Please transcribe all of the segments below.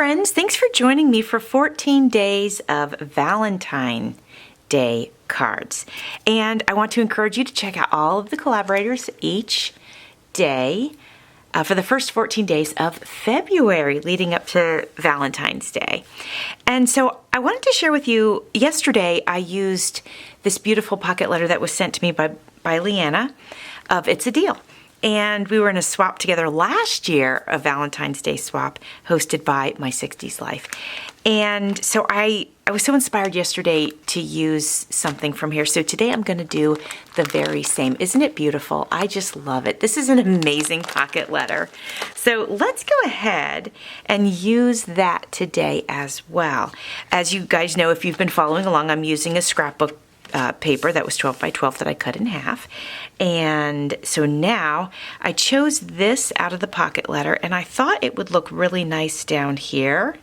friends, thanks for joining me for 14 days of Valentine Day cards. And I want to encourage you to check out all of the collaborators each day for the first 14 days of February leading up to Valentine's Day. And so I wanted to share with you, yesterday I used this beautiful pocket letter that was sent to me by Leanna of It's a Deal. And we were in a swap together last year, a Valentine's Day swap hosted by My 60s Life. And so I was so inspired yesterday to use something from here. So today I'm going to do the very same. Isn't it beautiful? I just love it. This is an amazing pocket letter. So let's go ahead and use that today as well. As you guys know, if you've been following along, I'm using a scrapbook paper that was 12 by 12 that I cut in half. And so now I chose this out of the pocket letter, and I thought it would look really nice down here.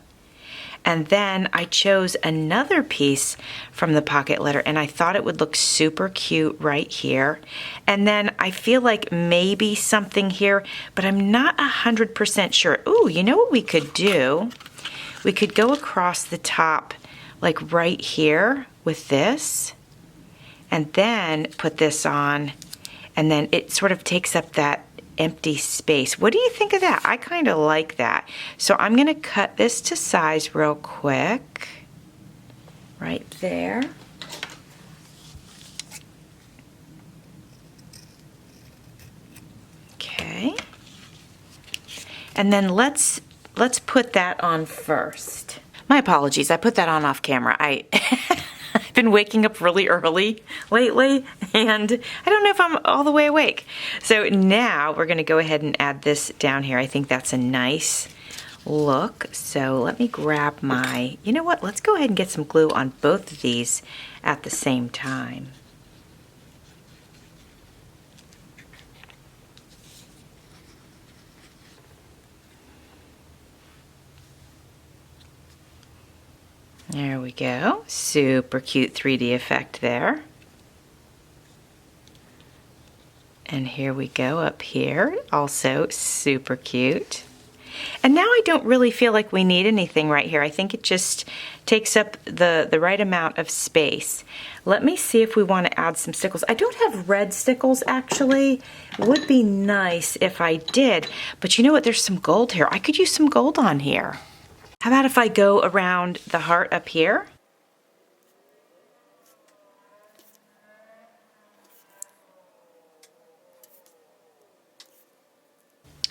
And then I chose another piece from the pocket letter, and I thought it would look super cute right here. And then I feel like maybe something here, but I'm not 100% sure. Ooh, you know what we could do? We could go across the top like right here with this, and then put this on, and then it sort of takes up that empty space. What do you think of that? I kind of like that. So I'm going to cut this to size real quick. Right there. Okay. And then let's put that on first. My apologies. I put that on off camera. I've been waking up really early lately, and I don't know if I'm all the way awake. So now we're going to go ahead and add this down here. I think that's a nice look. So let me grab my, you know what, let's go ahead and get some glue on both of these at the same time. There we go. Super cute 3D effect there. And here we go up here. Also super cute. And now I don't really feel like we need anything right here. I think it just takes up the right amount of space. Let me see if we want to add some stickles. I don't have red stickles actually. Would be nice if I did. But you know what? There's some gold here. I could use some gold on here. How about if I go around the heart up here?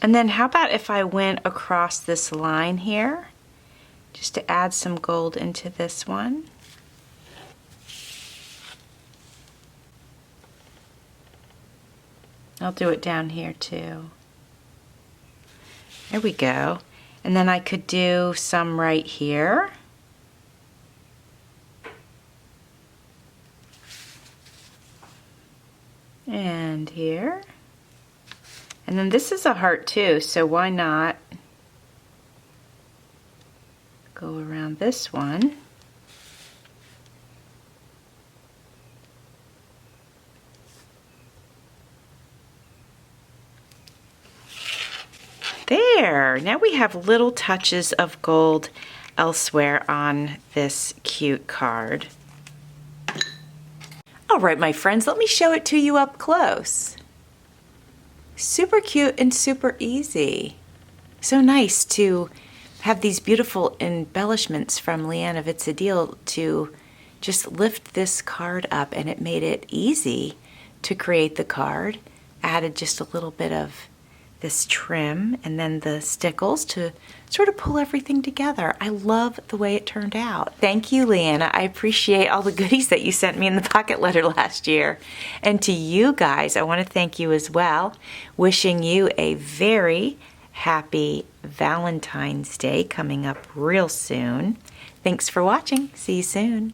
And then how about if I went across this line here, just to add some gold into this one? I'll do it down here too. There we go. And then I could do some right here. And here. And then this is a heart too, so why not go around this one. There, now we have little touches of gold elsewhere on this cute card. All right, my friends, let me show it to you up close. Super cute and super easy. So nice to have these beautiful embellishments from Leanna of It's a Deal to just lift this card up, and it made it easy to create the card. Added just a little bit of this trim and then the stickles to sort of pull everything together. I love the way it turned out. Thank you, Leanna. I appreciate all the goodies that you sent me in the pocket letter last year. And to you guys, I want to thank you as well. Wishing you a very happy Valentine's Day coming up real soon. Thanks for watching. See you soon.